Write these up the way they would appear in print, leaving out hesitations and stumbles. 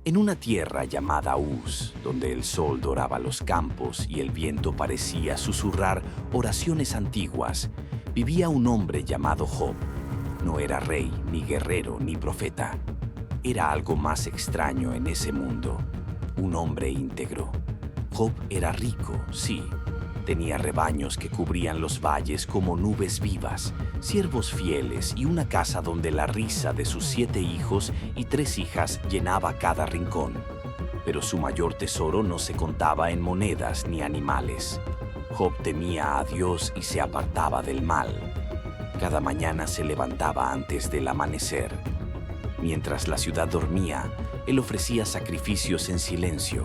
En una tierra llamada Uz, donde el sol doraba los campos y el viento parecía susurrar oraciones antiguas, vivía un hombre llamado Job. No era rey, ni guerrero, ni profeta. Era algo más extraño en ese mundo. Un hombre íntegro. Job era rico, sí. Tenía rebaños que cubrían los valles como nubes vivas, siervos fieles y una casa donde la risa de sus 7 hijos y 3 hijas llenaba cada rincón. Pero su mayor tesoro no se contaba en monedas ni animales. Job temía a Dios y se apartaba del mal. Cada mañana se levantaba antes del amanecer. Mientras la ciudad dormía, él ofrecía sacrificios en silencio,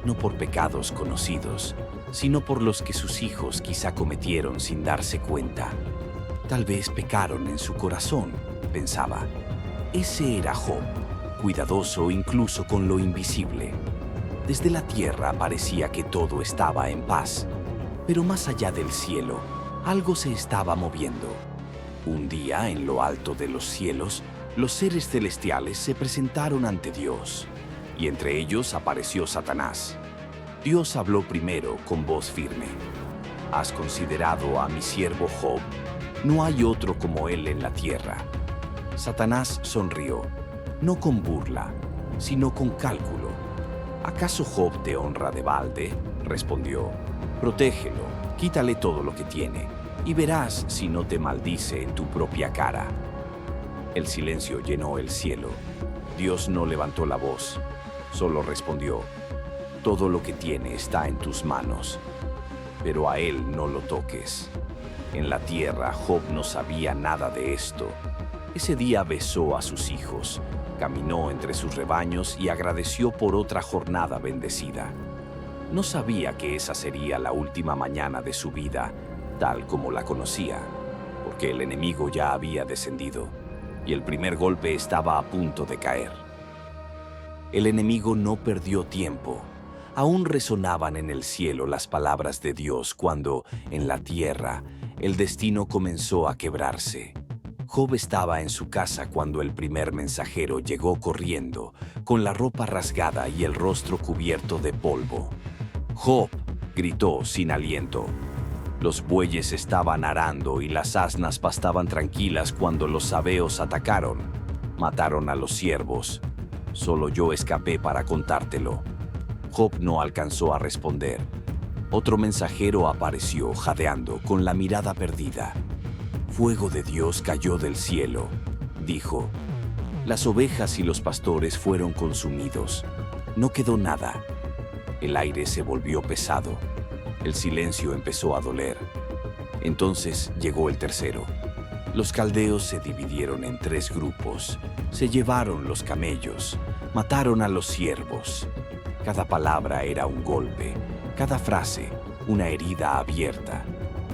no por pecados conocidos, sino por los que sus hijos quizá cometieron sin darse cuenta. Tal vez pecaron en su corazón, pensaba. Ese era Job, cuidadoso incluso con lo invisible. Desde la tierra parecía que todo estaba en paz, pero más allá del cielo, algo se estaba moviendo. Un día, en lo alto de los cielos, los seres celestiales se presentaron ante Dios, y entre ellos apareció Satanás. Dios habló primero con voz firme. ¿Has considerado a mi siervo Job? No hay otro como él en la tierra. Satanás sonrió, no con burla, sino con cálculo. ¿Acaso Job te honra de balde? Respondió. Protégelo, quítale todo lo que tiene, y verás si no te maldice en tu propia cara. El silencio llenó el cielo. Dios no levantó la voz, solo respondió. Todo lo que tiene está en tus manos, pero a él no lo toques. En la tierra, Job no sabía nada de esto. Ese día besó a sus hijos, caminó entre sus rebaños y agradeció por otra jornada bendecida. No sabía que esa sería la última mañana de su vida, tal como la conocía, porque el enemigo ya había descendido y el primer golpe estaba a punto de caer. El enemigo no perdió tiempo. Aún resonaban en el cielo las palabras de Dios cuando, en la tierra, el destino comenzó a quebrarse. Job estaba en su casa cuando el primer mensajero llegó corriendo, con la ropa rasgada y el rostro cubierto de polvo. «Job», gritó sin aliento. Los bueyes estaban arando y las asnas pastaban tranquilas cuando los sabeos atacaron. Mataron a los siervos. Solo yo escapé para contártelo. Job no alcanzó a responder. Otro mensajero apareció, jadeando, con la mirada perdida. Fuego de Dios cayó del cielo, dijo. Las ovejas y los pastores fueron consumidos. No quedó nada. El aire se volvió pesado. El silencio empezó a doler. Entonces llegó el tercero. Los caldeos se dividieron en 3 grupos. Se llevaron los camellos. Mataron a los siervos. Cada palabra era un golpe, cada frase una herida abierta.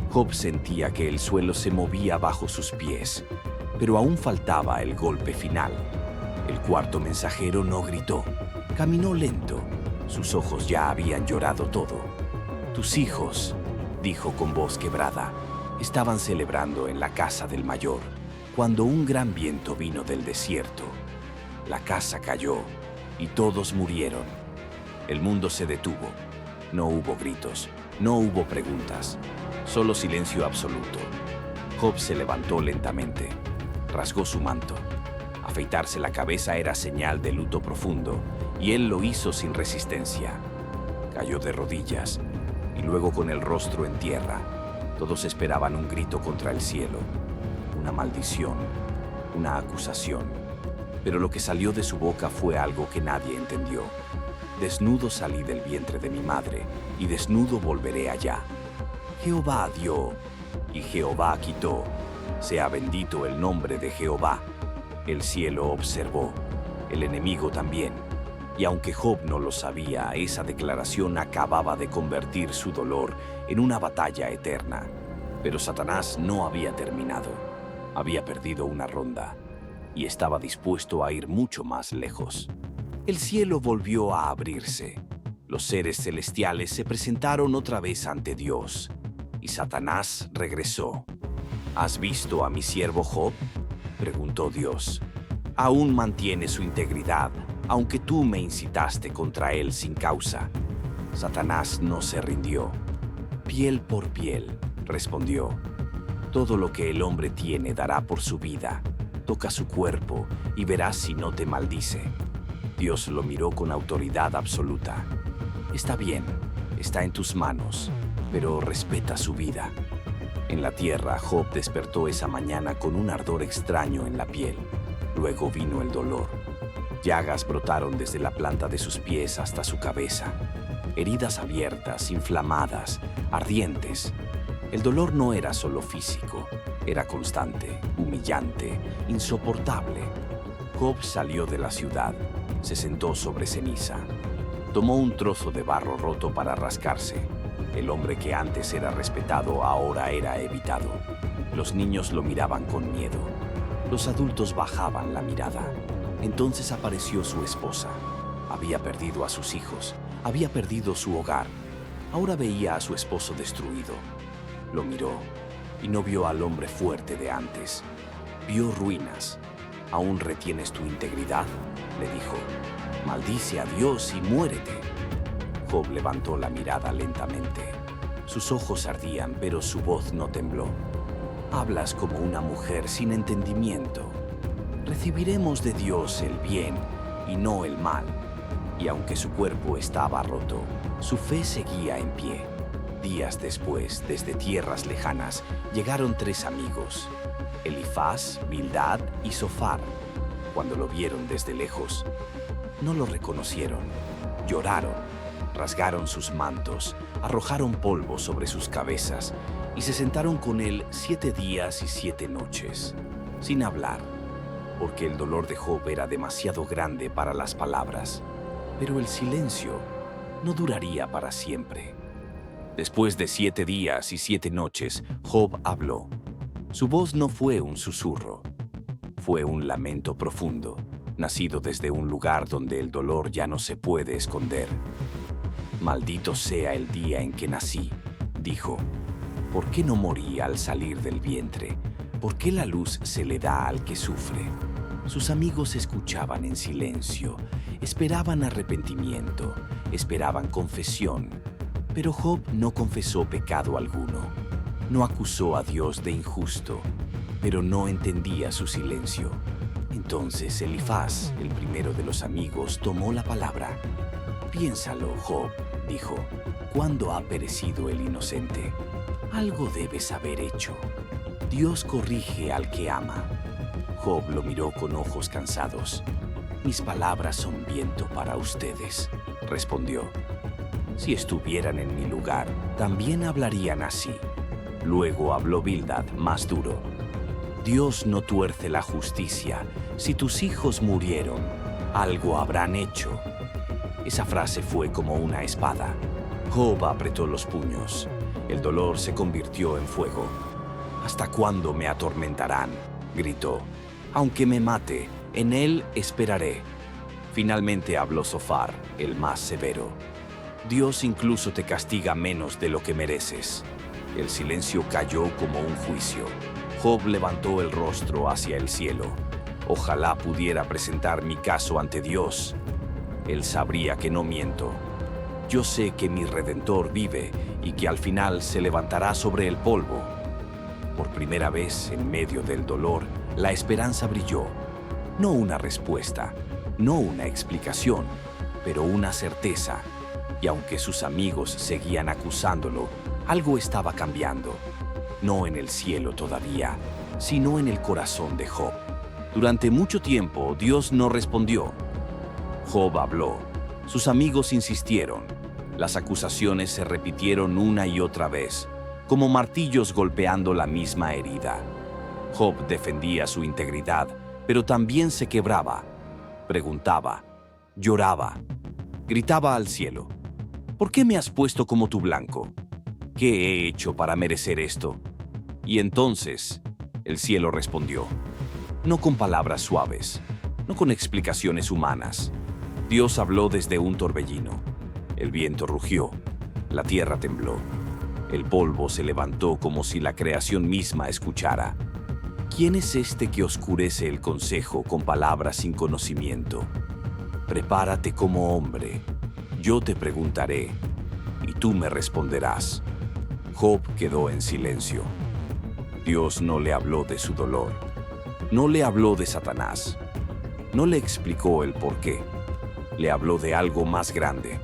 Job sentía que el suelo se movía bajo sus pies, pero aún faltaba el golpe final. El cuarto mensajero no gritó, caminó lento. Sus ojos ya habían llorado todo. Tus hijos, dijo con voz quebrada, estaban celebrando en la casa del mayor, cuando un gran viento vino del desierto. La casa cayó y todos murieron. El mundo se detuvo. No hubo gritos, no hubo preguntas, solo silencio absoluto. Job se levantó lentamente, rasgó su manto. Afeitarse la cabeza era señal de luto profundo, y él lo hizo sin resistencia. Cayó de rodillas, y luego con el rostro en tierra. Todos esperaban un grito contra el cielo, una maldición, una acusación. Pero lo que salió de su boca fue algo que nadie entendió. Desnudo salí del vientre de mi madre, y desnudo volveré allá. Jehová dio, y Jehová quitó. Sea bendito el nombre de Jehová. El cielo observó, el enemigo también. Y aunque Job no lo sabía, esa declaración acababa de convertir su dolor en una batalla eterna. Pero Satanás no había terminado. Había perdido una ronda, y estaba dispuesto a ir mucho más lejos. El cielo volvió a abrirse. Los seres celestiales se presentaron otra vez ante Dios, y Satanás regresó. ¿Has visto a mi siervo Job?, preguntó Dios. Aún mantiene su integridad, aunque tú me incitaste contra él sin causa. Satanás no se rindió. Piel por piel, respondió. Todo lo que el hombre tiene dará por su vida. Toca su cuerpo y verás si no te maldice. Dios lo miró con autoridad absoluta. Está bien, está en tus manos, pero respeta su vida. En la tierra, Job despertó esa mañana con un ardor extraño en la piel. Luego vino el dolor. Llagas brotaron desde la planta de sus pies hasta su cabeza. Heridas abiertas, inflamadas, ardientes. El dolor no era solo físico, era constante, humillante, insoportable. Job salió de la ciudad, se sentó sobre ceniza. Tomó un trozo de barro roto para rascarse. El hombre que antes era respetado ahora era evitado. Los niños lo miraban con miedo. Los adultos bajaban la mirada. Entonces apareció su esposa. Había perdido a sus hijos, había perdido su hogar. Ahora veía a su esposo destruido. Lo miró y no vio al hombre fuerte de antes. Vio ruinas. ¿Aún retienes tu integridad?, le dijo. Maldice a Dios y muérete. Job levantó la mirada lentamente. Sus ojos ardían, pero su voz no tembló. Hablas como una mujer sin entendimiento. Recibiremos de Dios el bien y no el mal. Y aunque su cuerpo estaba roto, su fe seguía en pie. Días después, desde tierras lejanas, llegaron 3 amigos, Elifaz, Bildad y Zofar. Cuando lo vieron desde lejos, no lo reconocieron. Lloraron, rasgaron sus mantos, arrojaron polvo sobre sus cabezas y se sentaron con él 7 días y 7 noches, sin hablar, porque el dolor de Job era demasiado grande para las palabras. Pero el silencio no duraría para siempre. Después de 7 días y 7 noches, Job habló. Su voz no fue un susurro, fue un lamento profundo, nacido desde un lugar donde el dolor ya no se puede esconder. Maldito sea el día en que nací, dijo. ¿Por qué no morí al salir del vientre? ¿Por qué la luz se le da al que sufre? Sus amigos escuchaban en silencio, esperaban arrepentimiento, esperaban confesión. Pero Job no confesó pecado alguno. No acusó a Dios de injusto, pero no entendía su silencio. Entonces Elifaz, el primero de los amigos, tomó la palabra. Piénsalo, Job, dijo. ¿Cuándo ha perecido el inocente? Algo debes haber hecho. Dios corrige al que ama. Job lo miró con ojos cansados. Mis palabras son viento para ustedes, respondió. Si estuvieran en mi lugar, también hablarían así. Luego habló Bildad, más duro. Dios no tuerce la justicia. Si tus hijos murieron, algo habrán hecho. Esa frase fue como una espada. Job apretó los puños. El dolor se convirtió en fuego. ¿Hasta cuándo me atormentarán?, gritó. Aunque me mate, en él esperaré. Finalmente habló Zofar, el más severo. Dios incluso te castiga menos de lo que mereces. El silencio cayó como un juicio. Job levantó el rostro hacia el cielo. Ojalá pudiera presentar mi caso ante Dios. Él sabría que no miento. Yo sé que mi Redentor vive y que al final se levantará sobre el polvo. Por primera vez en medio del dolor, la esperanza brilló. No una respuesta, no una explicación, pero una certeza. Y aunque sus amigos seguían acusándolo, algo estaba cambiando. No en el cielo todavía, sino en el corazón de Job. Durante mucho tiempo, Dios no respondió. Job habló. Sus amigos insistieron. Las acusaciones se repitieron una y otra vez, como martillos golpeando la misma herida. Job defendía su integridad, pero también se quebraba. Preguntaba, lloraba, gritaba al cielo. ¿Por qué me has puesto como tu blanco? ¿Qué he hecho para merecer esto? Y entonces el cielo respondió, no con palabras suaves, no con explicaciones humanas. Dios habló desde un torbellino. El viento rugió, la tierra tembló. El polvo se levantó como si la creación misma escuchara. ¿Quién es este que oscurece el consejo con palabras sin conocimiento? Prepárate como hombre. Yo te preguntaré, y tú me responderás. Job quedó en silencio. Dios no le habló de su dolor. No le habló de Satanás. No le explicó el porqué. Le habló de algo más grande.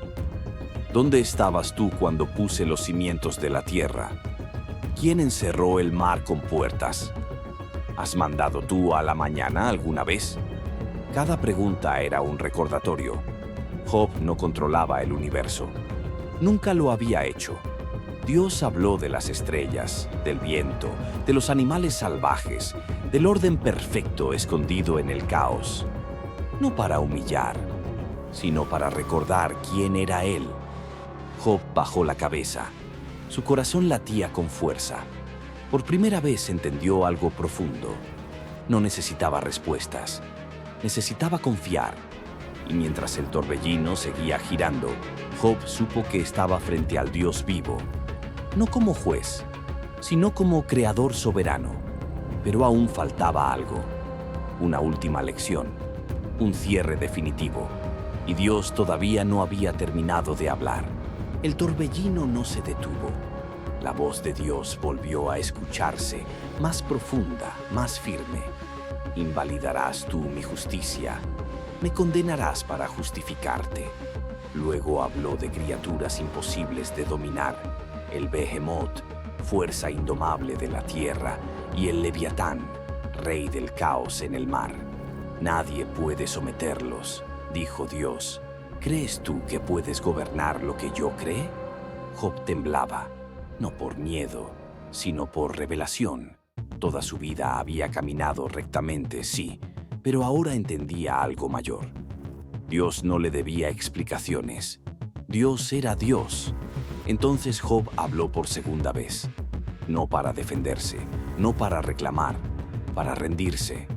¿Dónde estabas tú cuando puse los cimientos de la tierra? ¿Quién encerró el mar con puertas? ¿Has mandado tú a la mañana alguna vez? Cada pregunta era un recordatorio. Job no controlaba el universo. Nunca lo había hecho. Dios habló de las estrellas, del viento, de los animales salvajes, del orden perfecto escondido en el caos. No para humillar, sino para recordar quién era Él. Job bajó la cabeza. Su corazón latía con fuerza. Por primera vez entendió algo profundo. No necesitaba respuestas. Necesitaba confiar. Y mientras el torbellino seguía girando, Job supo que estaba frente al Dios vivo. No como juez, sino como creador soberano. Pero aún faltaba algo. Una última lección. Un cierre definitivo. Y Dios todavía no había terminado de hablar. El torbellino no se detuvo. La voz de Dios volvió a escucharse, más profunda, más firme. Invalidarás tú mi justicia. Me condenarás para justificarte. Luego habló de criaturas imposibles de dominar. El Behemoth, fuerza indomable de la tierra, y el Leviatán, rey del caos en el mar. Nadie puede someterlos, dijo Dios. ¿Crees tú que puedes gobernar lo que yo cree? Job temblaba, no por miedo, sino por revelación. Toda su vida había caminado rectamente, sí, pero ahora entendía algo mayor. Dios no le debía explicaciones. Dios era Dios. Entonces Job habló por segunda vez. No para defenderse, no para reclamar, para rendirse.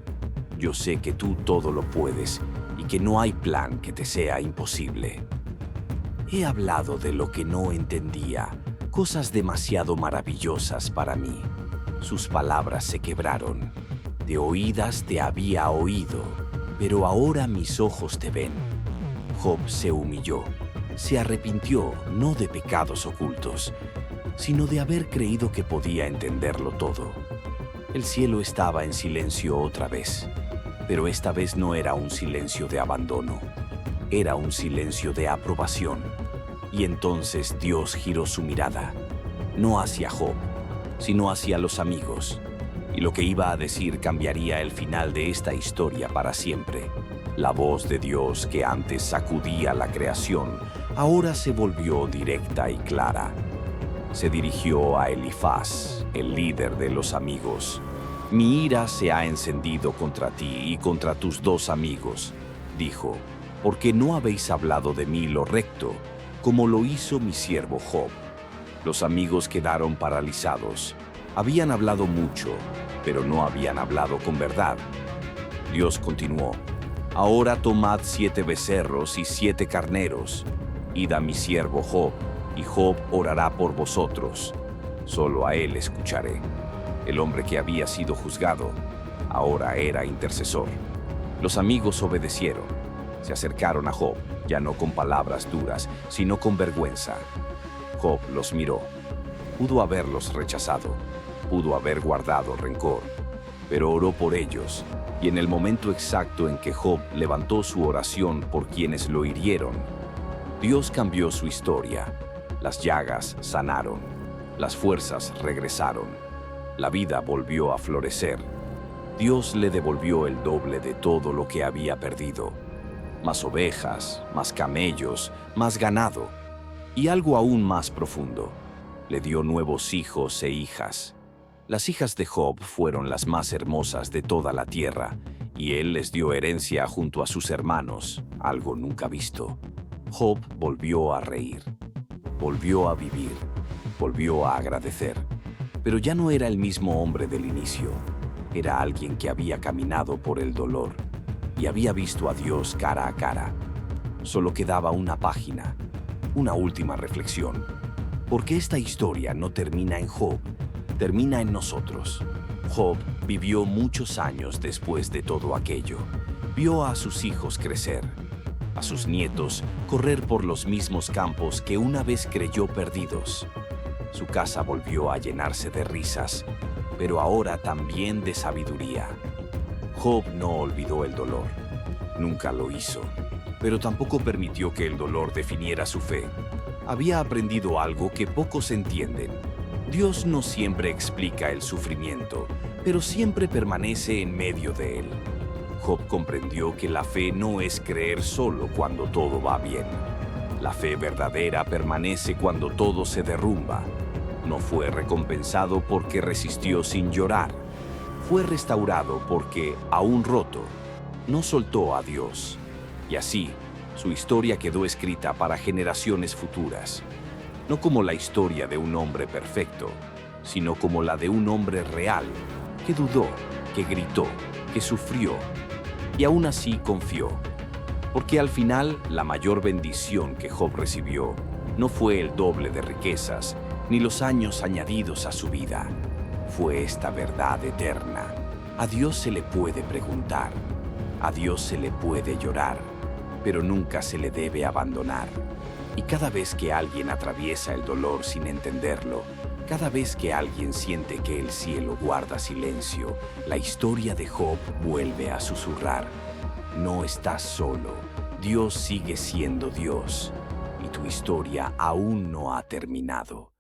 Yo sé que tú todo lo puedes y que no hay plan que te sea imposible. He hablado de lo que no entendía, cosas demasiado maravillosas para mí. Sus palabras se quebraron. De oídas te había oído, pero ahora mis ojos te ven. Job se humilló. Se arrepintió no de pecados ocultos, sino de haber creído que podía entenderlo todo. El cielo estaba en silencio otra vez, pero esta vez no era un silencio de abandono, era un silencio de aprobación. Y entonces Dios giró su mirada, no hacia Job, sino hacia los amigos, y lo que iba a decir cambiaría el final de esta historia para siempre. La voz de Dios que antes sacudía la creación, ahora se volvió directa y clara. Se dirigió a Elifaz, el líder de los amigos. Mi ira se ha encendido contra ti y contra tus dos amigos, dijo, porque no habéis hablado de mí lo recto, como lo hizo mi siervo Job. Los amigos quedaron paralizados. Habían hablado mucho, pero no habían hablado con verdad. Dios continuó. Ahora tomad 7 becerros y 7 carneros. Id a mi siervo Job, y Job orará por vosotros. Solo a él escucharé. El hombre que había sido juzgado, ahora era intercesor. Los amigos obedecieron. Se acercaron a Job, ya no con palabras duras, sino con vergüenza. Job los miró. Pudo haberlos rechazado, pudo haber guardado rencor, pero oró por ellos. Y en el momento exacto en que Job levantó su oración por quienes lo hirieron, Dios cambió su historia. Las llagas sanaron, las fuerzas regresaron, la vida volvió a florecer. Dios le devolvió el doble de todo lo que había perdido. Más ovejas, más camellos, más ganado. Y algo aún más profundo, le dio nuevos hijos e hijas. Las hijas de Job fueron las más hermosas de toda la tierra, y él les dio herencia junto a sus hermanos, algo nunca visto. Job volvió a reír, volvió a vivir, volvió a agradecer. Pero ya no era el mismo hombre del inicio. Era alguien que había caminado por el dolor y había visto a Dios cara a cara. Solo quedaba una página, una última reflexión. Porque esta historia no termina en Job, termina en nosotros. Job vivió muchos años después de todo aquello. Vio a sus hijos crecer. a sus nietos correr por los mismos campos que una vez creyó perdidos. Su casa volvió a llenarse de risas, pero ahora también de sabiduría. Job no olvidó el dolor, nunca lo hizo, pero tampoco permitió que el dolor definiera su fe. Había aprendido algo que pocos entienden. Dios no siempre explica el sufrimiento, pero siempre permanece en medio de él. Job comprendió que la fe no es creer solo cuando todo va bien. La fe verdadera permanece cuando todo se derrumba. No fue recompensado porque resistió sin llorar. Fue restaurado porque, aún roto, no soltó a Dios. Y así, su historia quedó escrita para generaciones futuras. No como la historia de un hombre perfecto, sino como la de un hombre real, que dudó, que gritó, que sufrió, y aún así confió. Porque al final, la mayor bendición que Job recibió no fue el doble de riquezas, ni los años añadidos a su vida. Fue esta verdad eterna. A Dios se le puede preguntar, a Dios se le puede llorar, pero nunca se le debe abandonar. Y cada vez que alguien atraviesa el dolor sin entenderlo, cada vez que alguien siente que el cielo guarda silencio, la historia de Job vuelve a susurrar: no estás solo, Dios sigue siendo Dios, y tu historia aún no ha terminado.